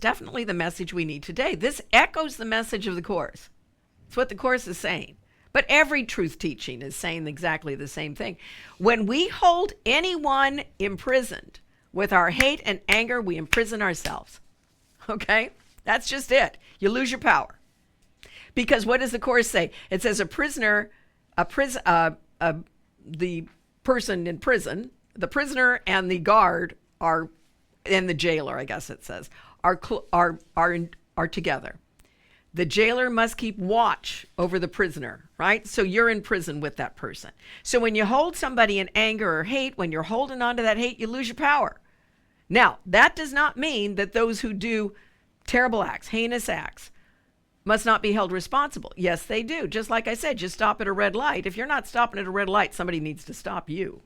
definitely the message we need today. This echoes the message of the Course. It's what the Course is saying. But every truth teaching is saying exactly the same thing. When we hold anyone imprisoned with our hate and anger, we imprison ourselves. Okay? That's just it. You lose your power. Because what does the Course say? It says the person in prison, the prisoner and the guard are, and the jailer, I guess it says, are together. The jailer must keep watch over the prisoner, right? So you're in prison with that person. So when you hold somebody in anger or hate, when you're holding on to that hate, you lose your power. Now, that does not mean that those who do terrible acts, heinous acts, must not be held responsible. Yes, they do. Just like I said, you stop at a red light. If you're not stopping at a red light, somebody needs to stop you.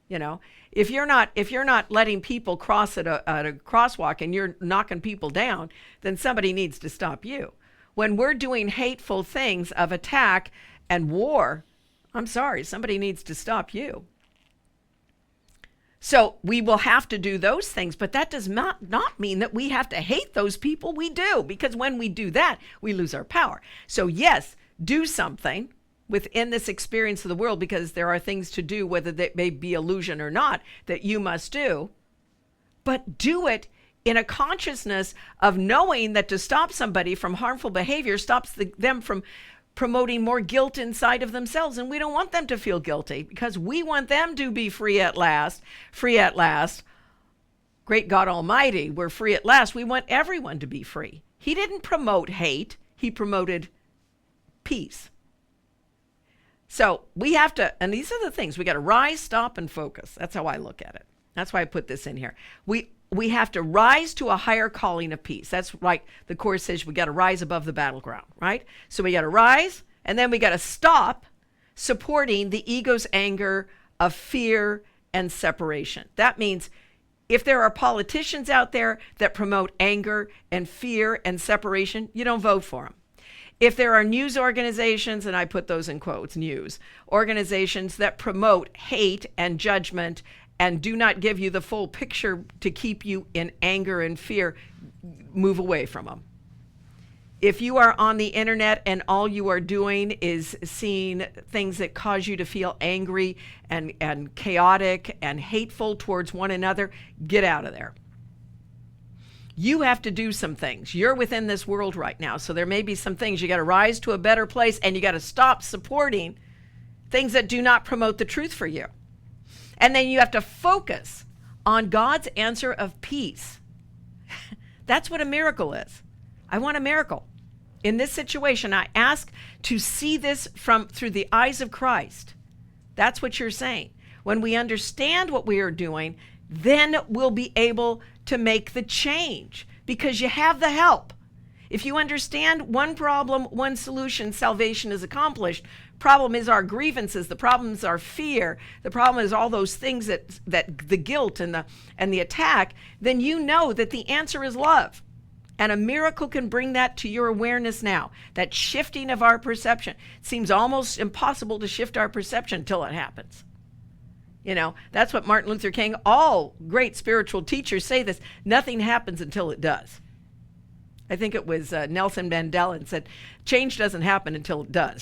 You know, if you're not letting people cross at a crosswalk and you're knocking people down, then somebody needs to stop you. When we're doing hateful things of attack and war, I'm sorry, somebody needs to stop you. So we will have to do those things, but that does not mean that we have to hate those people. We do, because when we do that, we lose our power. So yes, do something within this experience of the world, because there are things to do, whether they may be illusion or not, that you must do. But do it in a consciousness of knowing that to stop somebody from harmful behavior stops them from promoting more guilt inside of themselves. And we don't want them to feel guilty, because we want them to be free at last. Free at last. Great God Almighty, we're free at last. We want everyone to be free. He didn't promote hate. He promoted peace. So we have to, and these are the things, we got to rise, stop, and focus. That's how I look at it. That's why I put this in here. We have to rise to a higher calling of peace. That's right. The Course says we got to rise above the battleground, right? So we got to rise, and then we got to stop supporting the ego's anger of fear and separation. That means if there are politicians out there that promote anger and fear and separation, you don't vote for them. If there are news organizations, and I put those in quotes, news organizations that promote hate and judgment and do not give you the full picture to keep you in anger and fear, move away from them. If you are on the internet and all you are doing is seeing things that cause you to feel angry and chaotic and hateful towards one another, get out of there. You have to do some things. You're within this world right now, so there may be some things. You got to rise to a better place, and you got to stop supporting things that do not promote the truth for you. And then you have to focus on God's answer of peace. That's what a miracle is. I want a miracle. In this situation, I ask to see this through the eyes of Christ. That's what you're saying. When we understand what we are doing, then we'll be able to make the change, because you have the help. If you understand one problem, one solution, salvation is accomplished. Problem is our grievances. The problem is our fear. The problem is all those things that the guilt and the attack. Then you know that the answer is love. And a miracle can bring that to your awareness now. That shifting of our perception. It seems almost impossible to shift our perception until it happens. You know, that's what Martin Luther King, all great spiritual teachers say this. Nothing happens until it does. I think it was Nelson Mandela said, change doesn't happen until it does.